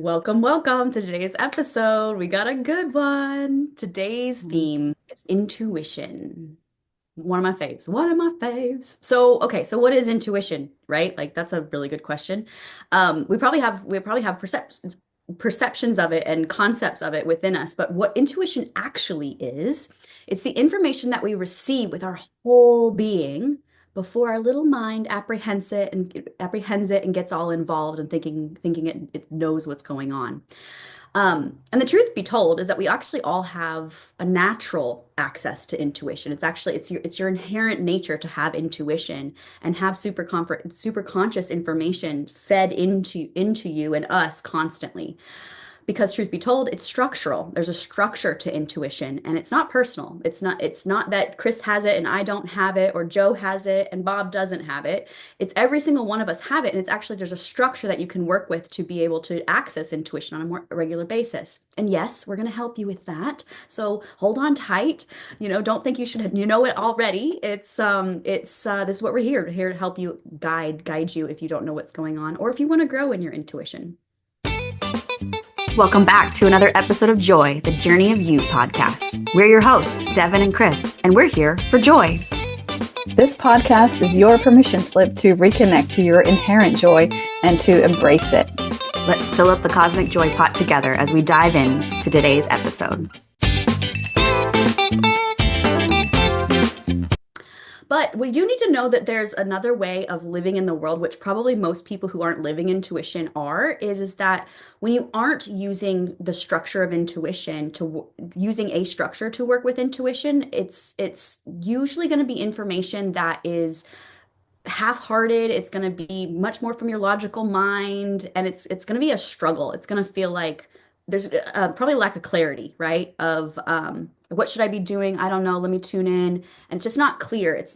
Welcome, welcome to today's episode. We got a good one. Today's Mhm. theme is intuition. One of my faves. One of my faves. So what is intuition, right? Like that's a really good question. We probably have perceptions of it and concepts of it within us, but what intuition actually is, it's the information that we receive with our whole being before our little mind apprehends it and gets all involved and thinking it knows what's going on. And the truth be told is that we actually all have a natural access to intuition. It's your inherent nature to have intuition and have super conscious information fed into you and us constantly. Because truth be told, it's structural. There's a structure to intuition and it's not personal. It's not that Chris has it and I don't have it, or Joe has it and Bob doesn't have it. It's every single one of us have it, and it's actually there's a structure that you can work with to be able to access intuition on a more regular basis. And yes, we're going to help you with that. So hold on tight. Don't think you know it already. It's this is what we're here to help you guide you if you don't know what's going on or if you want to grow in your intuition. Welcome back to another episode of Joy, the Journey of You podcast. We're your hosts, Devin and Chris, and we're here for joy. This podcast is your permission slip to reconnect to your inherent joy and to embrace it. Let's fill up the cosmic joy pot together as we dive in to today's episode. But we do need to know that there's another way of living in the world, which probably most people who aren't living intuition is that when you aren't using the structure of intuition using a structure to work with intuition, it's usually going to be information that is half-hearted. It's going to be much more from your logical mind, and it's going to be a struggle. It's going to feel like there's probably lack of clarity, right? Of what should I be doing? I don't know. Let me tune in, and it's just not clear. It's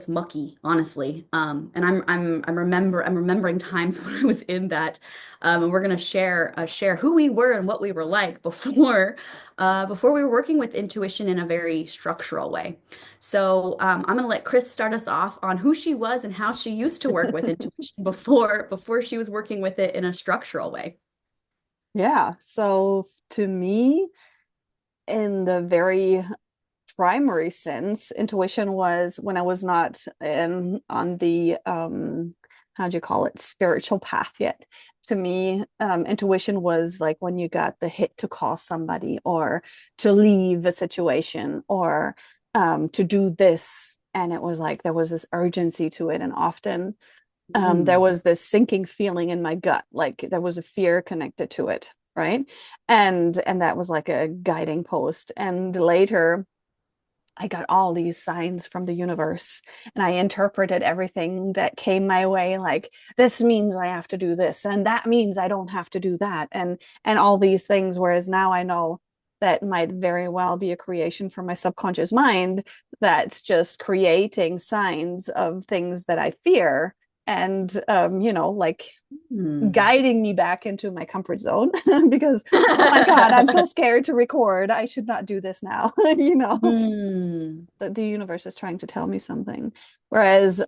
mucky, honestly. And I'm remembering times when I was in that, and we're gonna share who we were and what we were like before we were working with intuition in a very structural way. So I'm gonna let Chris start us off on who she was and how she used to work with intuition before she was working with it in a structural way. Yeah. So to me, in the very primary sense, intuition was when I was not on the how do you call it, spiritual path yet. To me, intuition was like when you got the hit to call somebody or to leave a situation or to do this. And it was like there was this urgency to it. And often there Mm. was this sinking feeling in my gut, like there was a fear connected to it, right? And that was like a guiding post. And later I got all these signs from the universe and I interpreted everything that came my way, like this means I have to do this and that means I don't have to do that, and all these things. Whereas now I know that might very well be a creation from my subconscious mind that's just creating signs of things that I fear, and like Mm. guiding me back into my comfort zone because, oh my God, I'm so scared to record. I should not do this now. Hmm. The universe is trying to tell me something. Whereas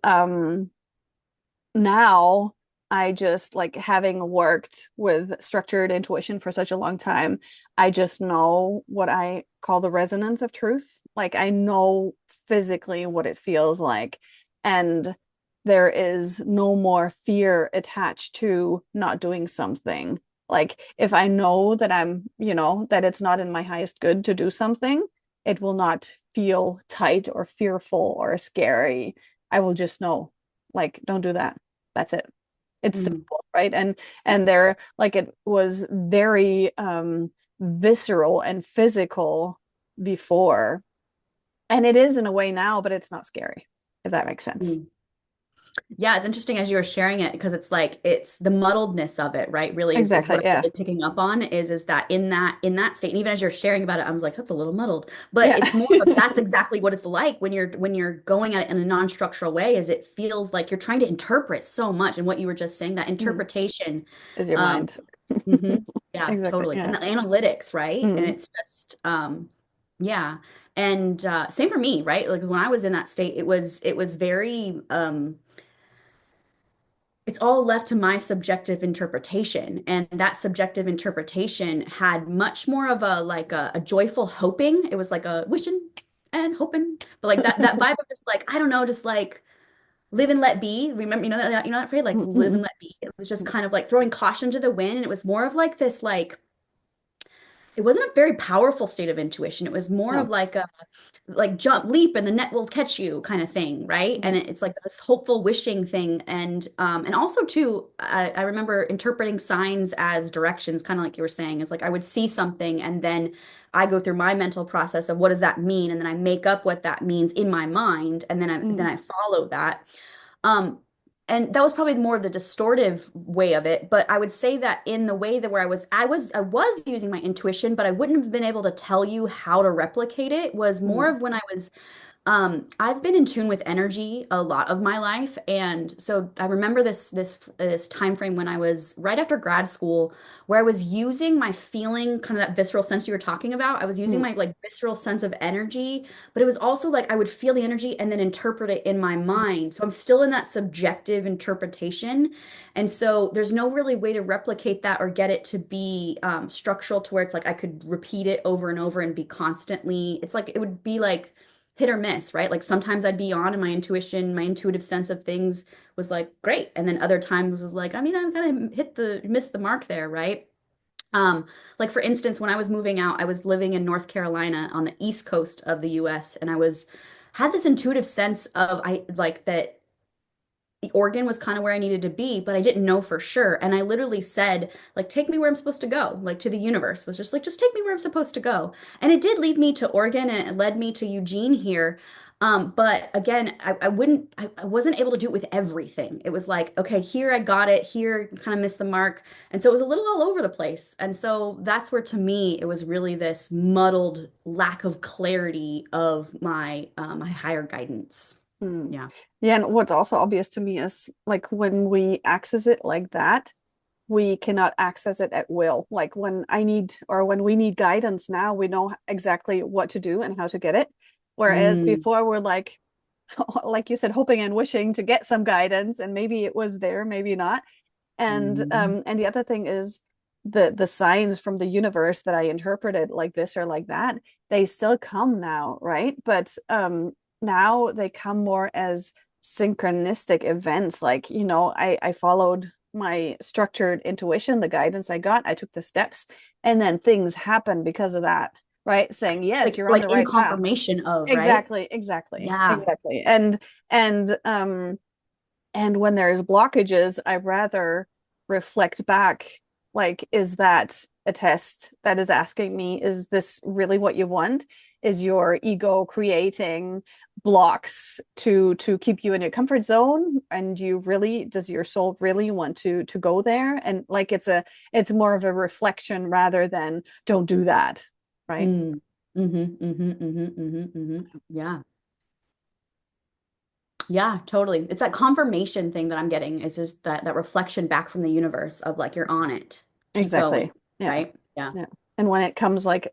now I just, like, having worked with structured intuition for such a long time, I just know what I call the resonance of truth. Like I know physically what it feels like. And there is no more fear attached to not doing something. Like if I know that that it's not in my highest good to do something, it will not feel tight or fearful or scary. I will just know, like, don't do that. That's it. It's Mm. simple, right? And there, like, it was very visceral and physical before. And it is in a way now, but it's not scary, if that makes sense. Mm. Yeah, it's interesting as you were sharing it because it's the muddledness of it, right? Really is Exactly. what I'm Yeah. really picking up on is that in that state, and even as you're sharing about it, I was like, that's a little muddled. But Yeah. it's more of that's exactly what it's like when you're going at it in a non-structural way, is it feels like you're trying to interpret so much. And what you were just saying, that Mm. interpretation, Is your um, mind. yeah, Exactly. totally. And Yeah. the analytics, right? And Mm. it's just yeah. And same for me, right? Like when I was in that state, it was very, it's all left to my subjective interpretation. And that subjective interpretation had much more of a like a joyful hoping. It was like a wishing and hoping. But like that vibe of just like, I don't know, just like live and let be. Remember, that phrase, like live and let be. It was just kind of like throwing caution to the wind. And it was more of like this like it wasn't a very powerful state of intuition. It was more of No. like a like jump, leap, and the net will catch you kind of thing, right? And Mhm. it's like this hopeful wishing thing. And also too, I remember interpreting signs as directions, kind of like you were saying, is like I would see something and then I go through my mental process of what does that mean, and then I make up what that means in my mind, and then Mm, I follow that. Um, and that was probably more the distortive way of it, but I would say that in the way that where I was using my intuition, but I wouldn't have been able to tell you how to replicate it was more mm, of when I was I've been in tune with energy a lot of my life, and so I remember this time frame when I was right after grad school, where I was using my feeling, kind of that visceral sense you were talking about. I was using mm, my like visceral sense of energy, but it was also like I would feel the energy and then interpret it in my mind. So I'm still in that subjective interpretation, and so there's no really way to replicate that or get it to be structural to where it's like I could repeat it over and over and be constantly. It's like it would be like hit or miss, right? Like sometimes I'd be on and my intuition, my intuitive sense of things was like great. And then other times was like, I mean, I'm kind of missed the mark there, right? Like for instance, when I was moving out, I was living in North Carolina on the east coast of the US, and I was had this intuitive sense of I like that the organ was kind of where I needed to be, but I didn't know for sure. And I literally said, like, take me where I'm supposed to go, like to the universe was just like, just take me where I'm supposed to go. And it did lead me to Oregon and it led me to Eugene here. But again, I wasn't able to do it with everything. It was like, okay, here I got it, here kind of missed the mark. And so it was a little all over the place. And so that's where to me, it was really this muddled lack of clarity of my higher guidance. mm. Yeah. Yeah, and what's also obvious to me is like when we access it like that, we cannot access it at will. Like when I need or when we need guidance now, we know exactly what to do and how to get it. Whereas Mm. before we're like you said, hoping and wishing to get some guidance, and maybe it was there, maybe not. Mhm. And the other thing is the signs from the universe that I interpreted like this or like that, they still come now, right? But now they come more as synchronistic events. Like, I followed my structured intuition, the guidance I got, I took the steps, and then things happen because of that, right? Saying, yes, you're on Like the in right path. confirmation of, right? Exactly, exactly, Yeah. exactly. And and when there's blockages, I rather reflect back, like, is that a test that is asking me, is this really what you want? Is your ego creating blocks to keep you in your comfort zone? And does your soul really want to go there? And like it's more of a reflection rather than don't do that, right? Mm. Mm-hmm, mm-hmm, mm-hmm, mm-hmm, mm-hmm. Yeah. Yeah, totally. It's that confirmation thing that I'm getting is just that reflection back from the universe of like you're on it. Keep going, Exactly. Yeah. right? Yeah. Yeah. And when it comes like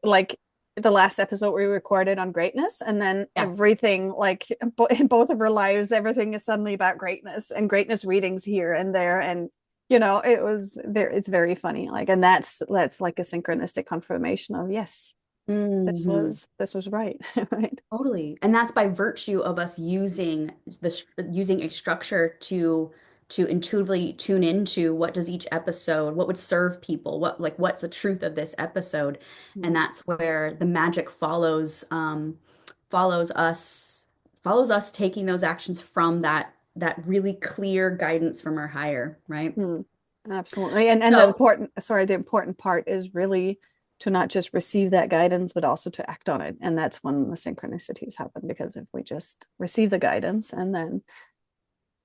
the last episode we recorded on greatness, and then Yeah. everything like in both of our lives, everything is suddenly about greatness and greatness readings here and there. And it was very it's very funny. Like, and that's like a synchronistic confirmation of yes, Hmm. this was right. Right. Totally. And that's by virtue of us using a structure to intuitively tune into what does each episode, what would serve people, what's the truth of this episode. And Mm. that's where the magic follows us follows us taking those actions from that really clear guidance from our higher, right? Mm. Absolutely. And So the important part is really to not just receive that guidance, but also to act on it. And that's when the synchronicities happen, because if we just receive the guidance and then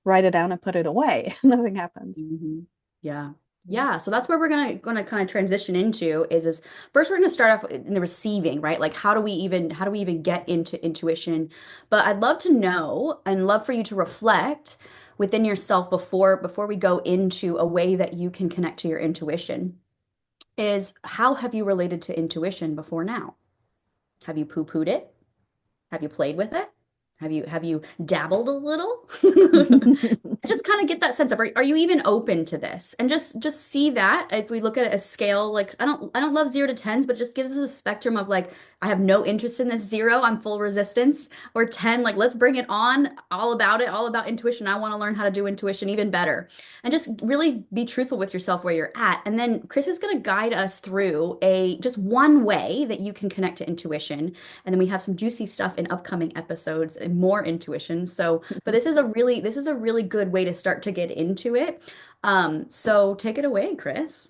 write it down and put it away, nothing happens. mhm. Yeah. Yeah. So that's where we're gonna kind of transition into is first we're gonna start off in the receiving, right? Like how do we even get into intuition? But I'd love to know and love for you to reflect within yourself before we go into a way that you can connect to your intuition is how have you related to intuition before now? Have you poo-pooed it? Have you played with it? Have you dabbled a little? Just kind of get that sense of are you even open to this? And just see that if we look at a scale, like I don't love 0 to 10s, but it just gives us a spectrum of like I have no interest in this. 0, I'm full resistance, or 10, like let's bring it on, all about it, all about intuition. I want to learn how to do intuition even better. And just really be truthful with yourself where you're at. And then Chris is going to guide us through a just one way that you can connect to intuition. And then we have some juicy stuff in upcoming episodes and more intuition. But this is a really good way to start to get into it. So take it away, Chris.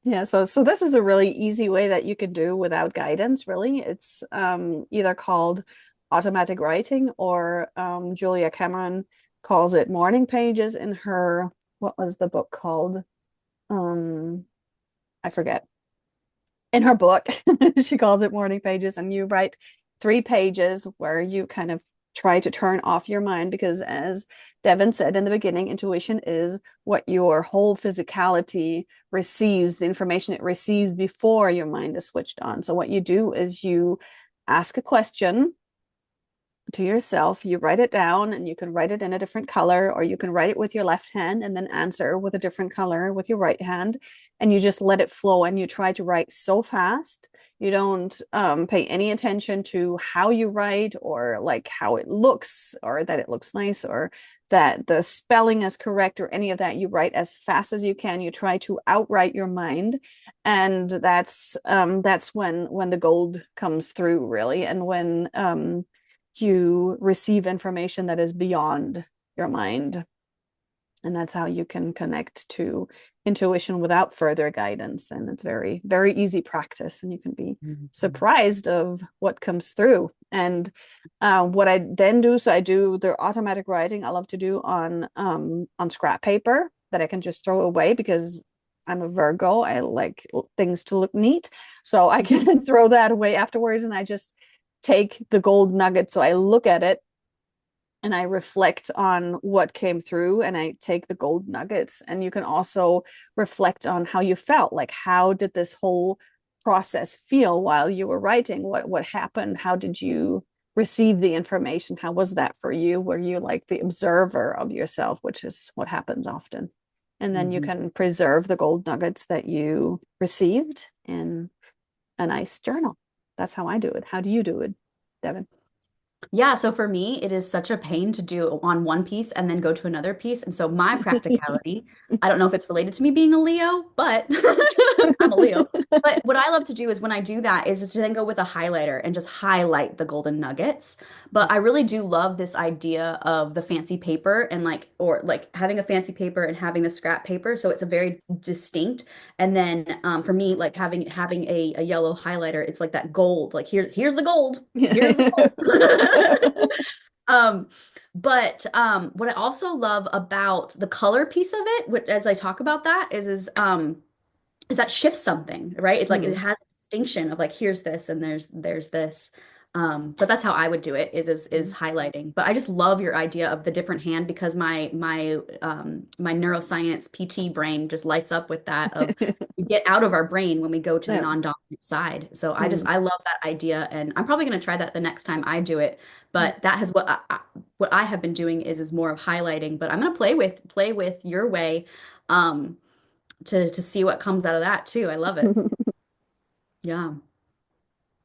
Yeah, so this is a really easy way that you could do without guidance, really. It's either called automatic writing or Julia Cameron calls it morning pages in her, what was the book called? Um, I forget. In her book, she calls it morning pages, and you write 3 pages where you kind of try to turn off your mind because, as Devin said in the beginning, intuition is what your whole physicality receives, the information it receives before your mind is switched on. So, what you do is you ask a question to yourself, you write it down, and you can write it in a different color, or you can write it with your left hand and then answer with a different color with your right hand, and you just let it flow. And you try to write so fast you don't pay any attention to how you write, or like how it looks, or that it looks nice, or that the spelling is correct, or any of that. You write as fast as you can. You try to outwrite your mind, and that's when the gold comes through, really, and when you receive information that is beyond your mind. And that's how you can connect to intuition without further guidance. And it's very, very easy practice. And you can be Mhm. surprised of what comes through. And what I then do, so I do the automatic writing I love to do on scrap paper that I can just throw away because I'm a Virgo. I like things to look neat. So I can throw that away afterwards. And I just take the gold nugget. So I look at it and I reflect on what came through, and I take the gold nuggets. And you can also reflect on how you felt. Like, how did this whole process feel while you were writing? What happened? How did you receive the information? How was that for you? Were you like the observer of yourself, which is what happens often? And then you Mhm. can preserve the gold nuggets that you received in a nice journal. That's how I do it. How do you do it, Devin? Yeah, so for me, it is such a pain to do on one piece and then go to another piece. And so my practicality, I don't know if it's related to me being a Leo, but I'm a Leo. But what I love to do is when I do that is to then go with a highlighter and just highlight the golden nuggets. But I really do love this idea of the fancy paper and like having a fancy paper and having the scrap paper. So it's a very distinct. And then for me, like having a yellow highlighter, it's like that gold, like here's the gold. Here's the gold. Um, but what I also love about the color piece of it, as I talk about that, is that shifts something, right? It's like it Mm. has a distinction of like here's this and there's this. But that's how I would do it is highlighting. But I just love your idea of the different hand because my neuroscience PT brain just lights up with that of we get out of our brain when we go to the Yeah. non-dominant side. So Mm. I love that idea, and I'm probably going to try that the next time I do it. But that has what I have been doing is more of highlighting. But I'm going to play with your way. To see what comes out of that too. I love it. Yeah.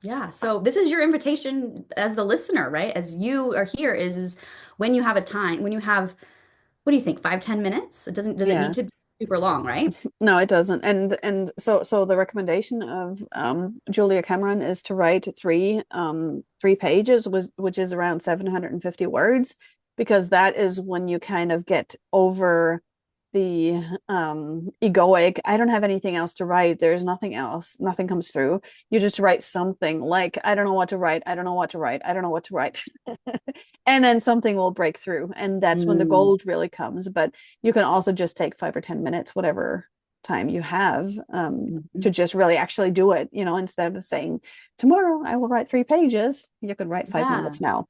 Yeah. So this is your invitation as the listener, right? As you are here is when you have a time, when you have, what do you think, 5, 10 minutes? Does it need Yeah. to be super long, right? No, it doesn't. And so the recommendation of Julia Cameron is to write 3 pages, which is around 750 words, because that is when you kind of get over the egoic, I don't have anything else to write. There's nothing else. Nothing comes through. You just write something like, I don't know what to write. I don't know what to write. I don't know what to write. And then something will break through. And that's when the Mm, gold really comes. But you can also just take 5 or 10 minutes, whatever time you have, mhm. to just really actually do it. Instead of saying, tomorrow I will write 3 pages, you could write five Yeah. minutes now.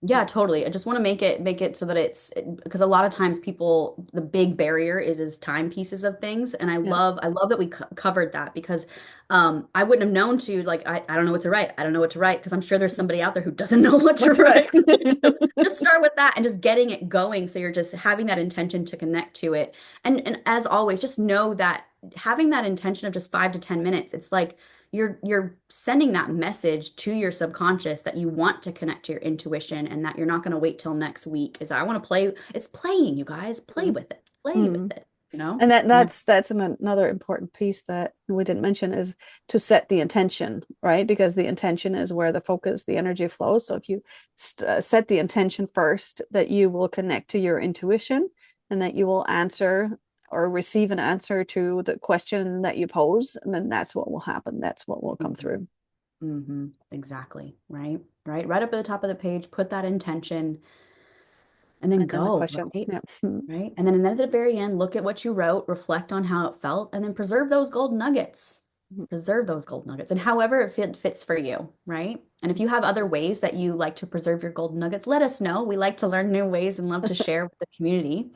Yeah, totally. I just want to make it so that it's because a lot of times people the big barrier is time pieces of things, and Yeah, I love that we covered that because I wouldn't have known to like I don't know what to write. I don't know what to write because I'm sure there's somebody out there who doesn't know what to what to write. write. So just start with that and just getting it going so you're just having that intention to connect to it. And as always, just know that having that intention of just 5 to 10 minutes, it's like you're sending that message to your subconscious that you want to connect to your intuition and that you're not going to wait till next week is I want to play. It's playing, you guys. Play with it. Play with Mm. it, you know? And Yeah. another important piece that we didn't mention is to set the intention, right? Because the intention is where the focus, the energy flows. So if you set the intention first that you will connect to your intuition and that you will answer or receive an answer to the question that you pose, and then that's what will happen. That's what will come through. Exactly. Right. Right. Right up at the top of the page, put that intention and then And then the go, question, right? yeah. Right. And then at the very end, look at what you wrote, reflect on how it felt, and then preserve those gold nuggets. Preserve those gold nuggets and however fits for you, right? And if you have other ways that you like to preserve your gold nuggets, let us know. We like to learn new ways and love to share with the community.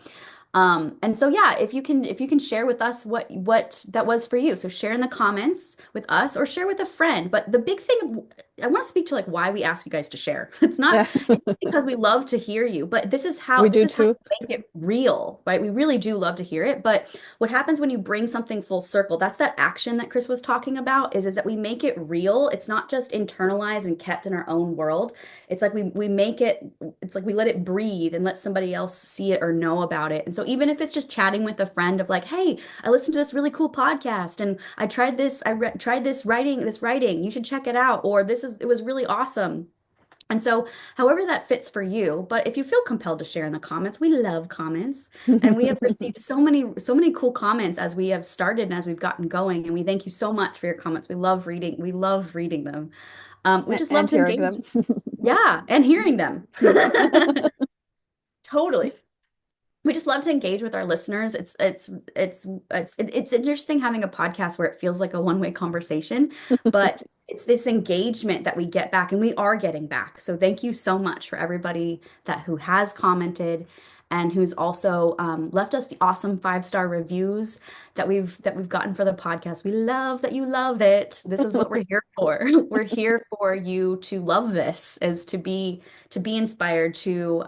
And so yeah, if you can share with us what that was for you. So share in the comments with us or share with a friend. But the big thing I want to speak to like why we ask you guys to share. Yeah, It's because we love to hear you, but we this do is how too. we make it real, right? We really do love to hear it. But what happens when you bring something full circle, that's that action that Chris was talking about, is that we make it real. It's not just internalized and kept in our own world. It's like we make it, it's like we let it breathe and let somebody else see it or know about it. And so even if it's just chatting with a friend of like, hey, I listened to this really cool podcast and I tried this, tried this writing, you should check it out, or it was really awesome. And so, however that fits for you, but if you feel compelled to share in the comments, we love comments. And we have received so many cool comments as we have started and as we've gotten going. And we thank you so much for your comments. We love reading them. We just love And to hearing engage. them. Yeah, and hearing them. Yeah. Totally. We just love to engage with our listeners. It's interesting having a podcast where it feels like a one-way conversation, but it's this engagement that we get back and we are getting back. So thank you so much for everybody that who has commented and who's also left us the awesome 5-star reviews that we've gotten for the podcast. We love that you love it. This is what we're here for. We're here for you to love this, is to be inspired to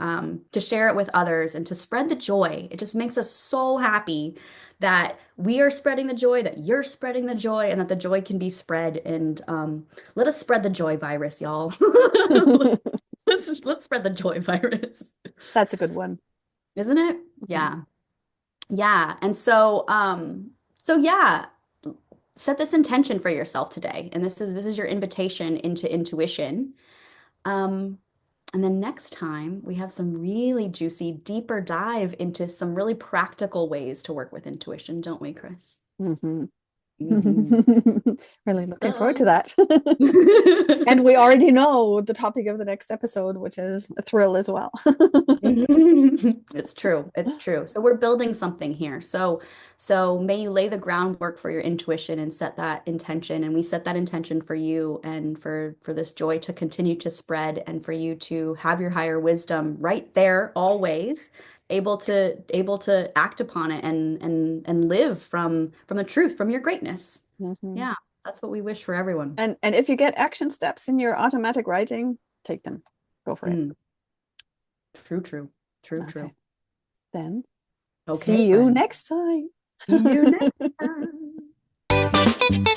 share it with others and to spread the joy. It just makes us so happy that we are spreading the joy, that you're spreading the joy, and that the joy can be spread. And let us spread the joy virus, y'all. Let's spread the joy virus, That's a good one. isn't it? Mhm. Yeah, yeah. And so, so yeah, set this intention for yourself today, and this is your invitation into intuition. Um, And then next time, we have some really juicy, deeper dive into some really practical ways to work with intuition, don't we, Chris? Mhm. Hmm. Really looking forward to So. that. And we already know the topic of the next episode, which is a thrill as well. It's true. It's true. So we're building something here. So may you lay the groundwork for your intuition and set that intention. And we set that intention for you and for this joy to continue to spread and for you to have your higher wisdom right there always, able to act upon it and live from the truth, from your greatness. Mhm. Yeah, that's what we wish for everyone. And if you get action steps in your automatic writing, take them. Go for it. Mm, true, true, true, Okay. true. Then Okay, see you friend. next time. See you next time.